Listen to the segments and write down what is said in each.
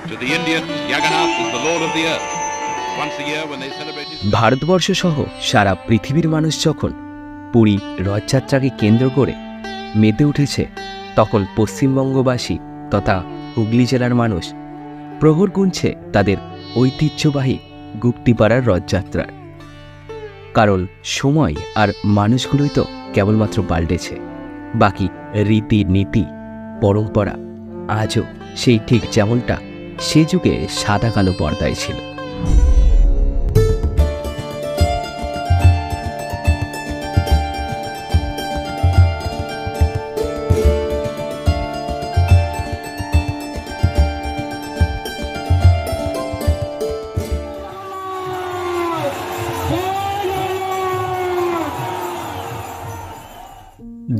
To the Indians, Jagannath is the lord of the earth. Once a year when they celebrate his... Bharatvarsha সহ সারা পৃথিবীর মানুষ যখন পুরী রথযাত্রাকে কেন্দ্র করে মেতে উঠেছে, তখন পশ্চিমবঙ্গবাসী তথা হুগলি জেলার মানুষ প্রহর গুনছে তাদের ঐতিহ্যবাহী গুপ্তিপাড়ার রথযাত্রার। কারণ সময় আর মানুষগুলোই তো কেবলমাত্র পাল্টেছে, বাকি রীতি নীতি পরম্পরা আজও সেই ঠিক যেমনটা সে যুগে সাদা কালো পর্দায় ছিল।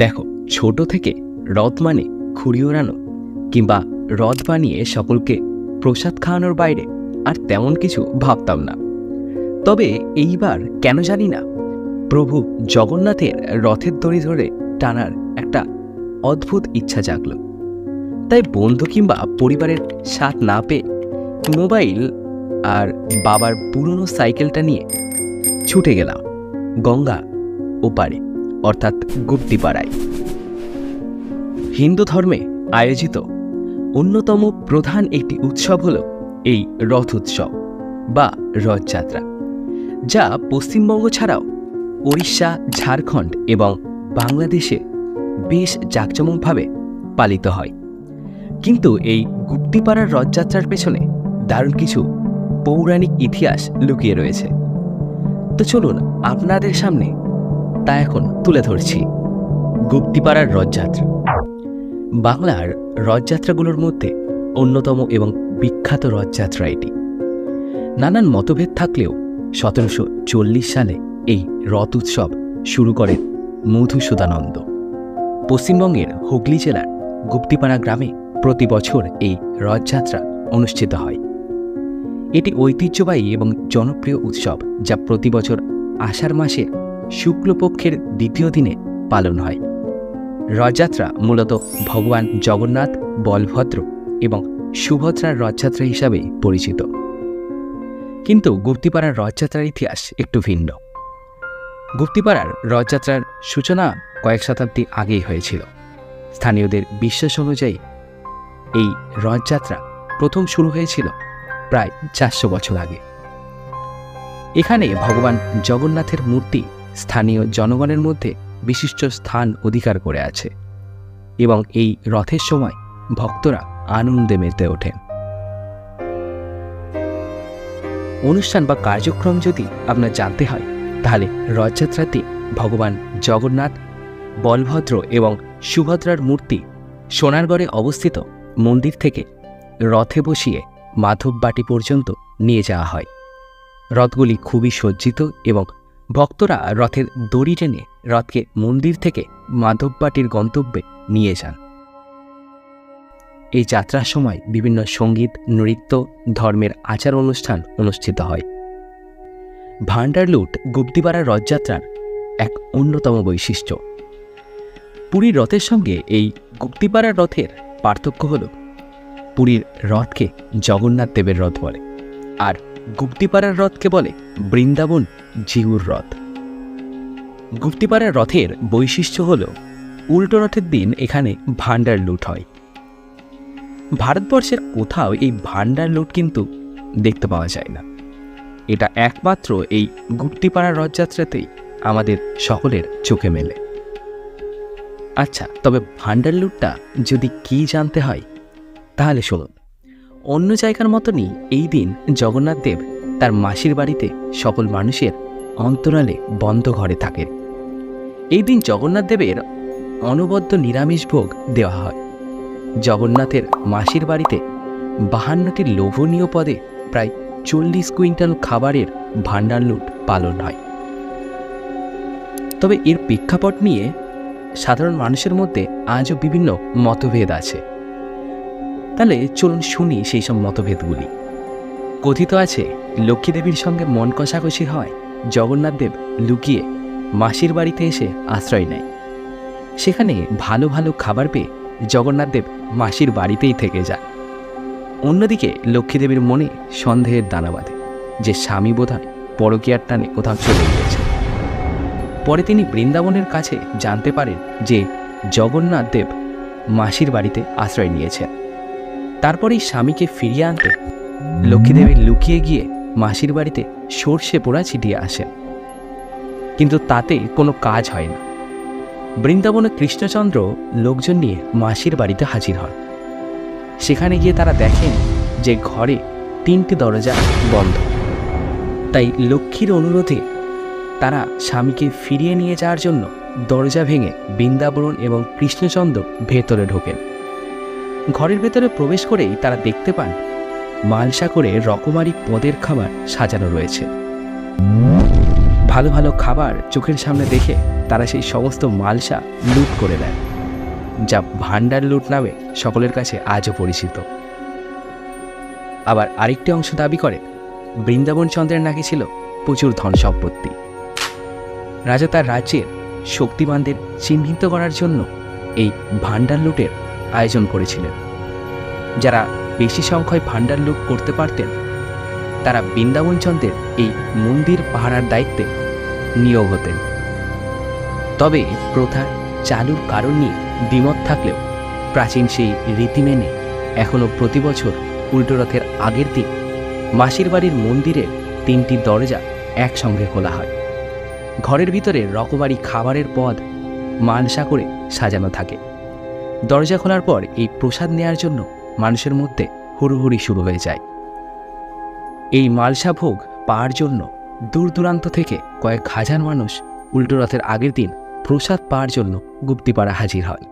দেখো, ছোট থেকে রথ মানে ঘুড়ি ওড়ানো কিংবা রথ বানিয়ে সকলকে প্রসাদ খাওয়ানোর বাইরে আর তেমন কিছু ভাবতাম না। তবে এইবার কেন জানি না প্রভু জগন্নাথের রথের দড়ি ধরে টানার একটা অদ্ভুত ইচ্ছা জাগলো। তাই বন্ধু কিংবা পরিবারের সাথ না পেয়ে মোবাইল আর বাবার পুরনো সাইকেলটা নিয়ে ছুটে গেলাম গঙ্গা ওপারে, অর্থাৎ গুপ্তিপাড়ায়। হিন্দু ধর্মে আয়োজিত অন্যতম প্রধান একটি উৎসব হল এই রথ উৎসব বা রথযাত্রা, যা পশ্চিমবঙ্গ ছাড়াও ওড়িশা, ঝাড়খণ্ড এবং বাংলাদেশে বেশ জাঁকজমকভাবে পালিত হয়। কিন্তু এই গুপ্তিপাড়ার রথযাত্রার পেছনে দারুণ কিছু পৌরাণিক ইতিহাস লুকিয়ে রয়েছে। তো চলুন আপনাদের সামনে তা এখন তুলে ধরছি। গুপ্তিপাড়ার রথযাত্রা বাংলার রথযাত্রাগুলোর মধ্যে অন্যতম এবং বিখ্যাত রথযাত্রা এটি। নানান মতভেদ থাকলেও 1740 সালে এই রথ উৎসব শুরু করেন মধুসূদনানন্দ। পশ্চিমবঙ্গের হুগলি জেলার গুপ্তিপাড়া গ্রামে প্রতি বছর এই রথযাত্রা অনুষ্ঠিত হয়। এটি ঐতিহ্যবাহী এবং জনপ্রিয় উৎসব, যা প্রতি বছর আষাঢ় মাসের শুক্লপক্ষের দ্বিতীয় দিনে পালন হয়। রথযাত্রা মূলত ভগবান জগন্নাথ, বলভদ্র এবং সুভদ্রার রথযাত্রা হিসাবে পরিচিত। কিন্তু গুপ্তিপাড়ার রথযাত্রার ইতিহাস একটু ভিন্ন। গুপ্তিপাড়ার রথযাত্রার সূচনা কয়েক শতাব্দী আগেই হয়েছিল। স্থানীয়দের বিশ্বাস অনুযায়ী এই রথযাত্রা প্রথম শুরু হয়েছিল প্রায় 400 বছর আগে। এখানে ভগবান জগন্নাথের মূর্তি স্থানীয় জনগণের মধ্যে বিশিষ্ট স্থান অধিকার করে আছে এবং এই রথের সময় ভক্তরা আনন্দে মেতে ওঠেন। অনুষ্ঠান বা কার্যক্রম যদি আপনার জানতে হয়, তাহলে রথযাত্রাতে ভগবান জগন্নাথ, বলভদ্র এবং সুভদ্রার মূর্তি সোনারগড়ে অবস্থিত মন্দির থেকে রথে বসিয়ে মাধববাটি পর্যন্ত নিয়ে যাওয়া হয়। রথগুলি খুবই সজ্জিত এবং ভক্তরা রথের দড়ি টেনে রথকে মন্দির থেকে মাধববাটির গন্তব্যে নিয়ে যান। এই যাত্রার সময় বিভিন্ন সঙ্গীত, নৃত্য, ধর্মের আচার অনুষ্ঠান অনুষ্ঠিত হয়। ভান্ডার লুট গুপ্তিপাড়ার রথযাত্রার এক অন্যতম বৈশিষ্ট্য। পুরীর রথের সঙ্গে এই গুপ্তিপাড়ার রথের পার্থক্য হল, পুরীর রথকে জগন্নাথ দেবের রথ বলে, আর গুপ্তিপাড়ার রথকে বলে বৃন্দাবন জিউর রথ। গুপ্তিপাড়ার রথের বৈশিষ্ট্য হল উল্টো রথের দিন এখানে ভান্ডার লুট হয়। ভারতবর্ষের কোথাও এই ভান্ডার লুট কিন্তু দেখতে পাওয়া যায় না। এটা একমাত্র এই গুপ্তিপাড়ার রথযাত্রাতেই আমাদের সকলের চোখে মেলে। আচ্ছা, তবে ভান্ডার লুটটা যদি কি জানতে হয়, তাহলে শুনুন। অন্য জায়গার মতনই এই দিন জগন্নাথ দেব তার মাসির বাড়িতে সকল মানুষের অন্তরালে বন্ধ ঘরে থাকেন। এই দিন জগন্নাথ দেবের অনবদ্য নিরামিষ ভোগ দেওয়া হয়। জগন্নাথের মাসির বাড়িতে 52টি লোভনীয় পদে প্রায় 40 কুইন্টাল খাবারের ভান্ডার লুট পালন হয়। তবে এর প্রেক্ষাপট নিয়ে সাধারণ মানুষের মধ্যে আজও বিভিন্ন মতভেদ আছে। তাহলে চলুন শুনি সেই সব মতভেদগুলি। কথিত আছে, লক্ষ্মী দেবীর সঙ্গে মন কষাকষি হয় জগন্নাথ দেব লুকিয়ে মাসির বাড়িতে এসে আশ্রয় নেয়। সেখানে ভালো ভালো খাবার পেয়ে জগন্নাথ দেব মাসির বাড়িতেই থেকে যান। অন্যদিকে লক্ষ্মীদেবীর মনে সন্দেহের দানা বাঁধে যে স্বামী বোধহয় পরকীয়ার টানে কোথাও চলে গিয়েছে। পরে তিনি বৃন্দাবনের কাছে জানতে পারেন যে জগন্নাথ দেব মাসির বাড়িতে আশ্রয় নিয়েছেন। তারপরেই স্বামীকে ফিরিয়ে আনতে লক্ষ্মীদেবী লুকিয়ে গিয়ে মাসির বাড়িতে সর্ষে পোড়া ছিটিয়ে আসেন, কিন্তু তাতে কোনো কাজ হয় না। বৃন্দাবনে কৃষ্ণচন্দ্র লোকজন নিয়ে মাসির বাড়িতে হাজির হন। সেখানে গিয়ে তারা দেখেন যে ঘরে 3টি দরজা বন্ধ। তাই লক্ষ্মীর অনুরোধে তারা স্বামীকে ফিরিয়ে নিয়ে যাওয়ার জন্য দরজা ভেঙে বৃন্দাবন এবং কৃষ্ণচন্দ্র ভেতরে ঢোকেন। ঘরের ভেতরে প্রবেশ করেই তারা দেখতে পান মালসা করে রকমারি পদের খাবার সাজানো রয়েছে। ভালো ভালো খাবার চোখের সামনে দেখে তারা সেই সমস্ত মালসা লুট করে নেয়, যা ভান্ডার লুট নামে সকলের কাছে আজও পরিচিত। আবার আরেকটি অংশ দাবি করে বৃন্দাবন চন্দ্রের নাকি ছিল প্রচুর ধন সম্পত্তি। রাজা তার রাজ্যের শক্তিমানদের চিহ্নিত করার জন্য এই ভান্ডার লুটের আয়োজন করেছিলেন। যারা বেশি সংখ্যায় ভান্ডার লুট করতে পারতেন তারা বৃন্দাবন চন্দ্রের এই মন্দির পাহারার দায়িত্বে নিয়োগ হতেন। তবে প্রথা চালুর কারণ নিয়ে দ্বিমত থাকলেও প্রাচীন সেই রীতি মেনে এখনও প্রতি বছর উল্টো রথের আগের দিন মাসির বাড়ির মন্দিরের 3টি দরজা একসঙ্গে খোলা হয়। ঘরের ভিতরে রকমারি খাবারের পদ মালসা করে সাজানো থাকে। দরজা খোলার পর এই প্রসাদ নেয়ার জন্য মানুষের মধ্যে হুড়োহুড়ি শুরু হয়ে যায়। এই মালসা ভোগ পাওয়ার জন্য দূর দূরান্ত থেকে কয়েক হাজার মানুষ উল্টো রথের আগের দিন প্রসাদ পাওয়ার জন্য গুপ্তিপাড়া হাজির হয়।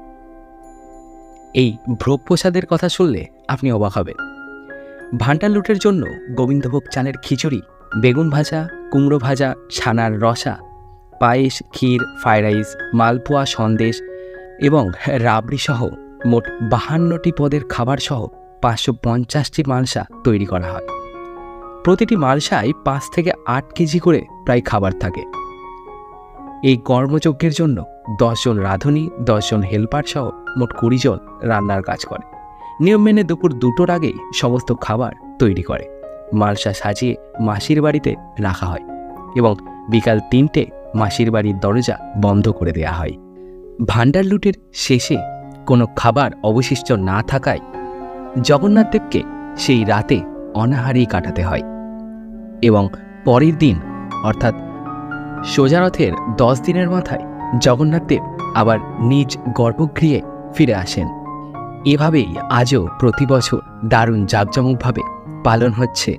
এই ভোগ প্রসাদের কথা শুনলে আপনি অবাক হবেন। ভান্ডার লুটের জন্য গোবিন্দভোগ চালের খিচুড়ি, বেগুন ভাজা, কুমড়ো ভাজা, ছানার রসা, পায়েস, ক্ষীর, ফ্রাইড রাইস, মালপোয়া, সন্দেশ এবং রাবড়ি সহ মোট 52টি পদের খাবার সহ 550টি মালসা তৈরি করা হয়। প্রতিটি মালসায় 5 থেকে 8 কেজি করে প্রায় খাবার থাকে। এই কর্মযজ্ঞের জন্য 10 জন রাঁধুনি, 10 জন হেল্পার সহ মোট 20 জন রান্নার কাজ করে। নিয়ম মেনে দুপুর 2টোর আগেই সমস্ত খাবার তৈরি করে মালসা সাজিয়ে মাসির বাড়িতে রাখা হয় এবং বিকাল 3টে মাসির বাড়ির দরজা বন্ধ করে দেওয়া হয়। ভান্ডার লুটের শেষে কোনো খাবার অবশিষ্ট না থাকায় জগন্নাথ দেবকে সেই রাতে অনাহারেই কাটাতে হয় এবং পরের দিন অর্থাৎ সোজা রথের 10 দিনের মাথায় জগন্নাথ দেব আবার নিজ গর্ভগৃহে ফিরে আসেন। এভাবেই আজও প্রতি বছর দারুণ জাঁকজমকভাবে পালন হচ্ছে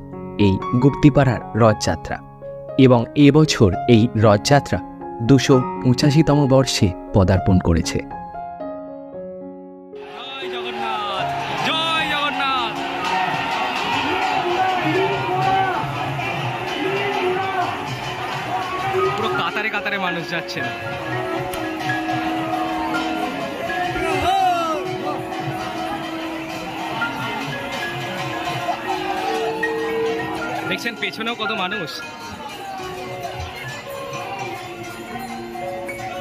এই গুপ্তিপাড়ার রথযাত্রা এবং এবছর এই রথযাত্রা 285তম বর্ষে পদার্পণ করেছে। জয় জগন্নাথ, জয় জগন্নাথ। পুরো কাতারে কাতারে মানুষ যাচ্ছে। দেখছেন পেছনেও কত মানুষ।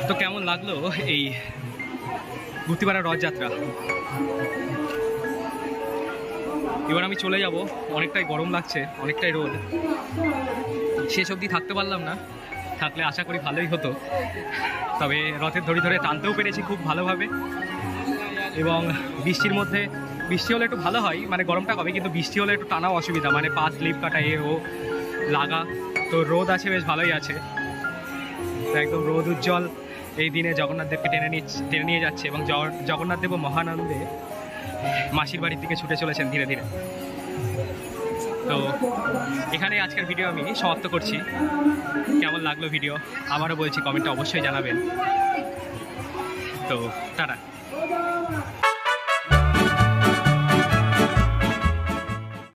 তো কেমন লাগলো এই গুপ্তিপাড়ার রথযাত্রা? এবার আমি চলে যাব, অনেকটাই গরম লাগছে, অনেকটাই রোদ, শেষ অবধি থাকতে পারলাম না, থাকলে আশা করি ভালোই হতো। তবে রথের দড়ি ধরে টানতেও পেরেছি খুব ভালোভাবে এবং বৃষ্টির মধ্যে, বৃষ্টি হলে একটু ভালো হয়, মানে গরমটা কমে, কিন্তু বৃষ্টি হলে একটু টানাও অসুবিধা, মানে পা স্লিপ কাটা এ ও লাগা। তো রোদ আছে, বেশ ভালোই আছে, তো একদম রোদ উজ্জ্বল এই দিনে জগন্নাথ দেবকে টেনে নিয়ে যাচ্ছে এবং জগন্নাথ দেবও মহানন্দে মাসির বাড়ির দিকে ছুটে চলেছেন ধীরে ধীরে। তো এখানে আজকের ভিডিও আমি সমাপ্ত করছি। কেমন লাগলো ভিডিও আবারও বলছি, কমেন্টে অবশ্যই জানাবেন। তো টাটা।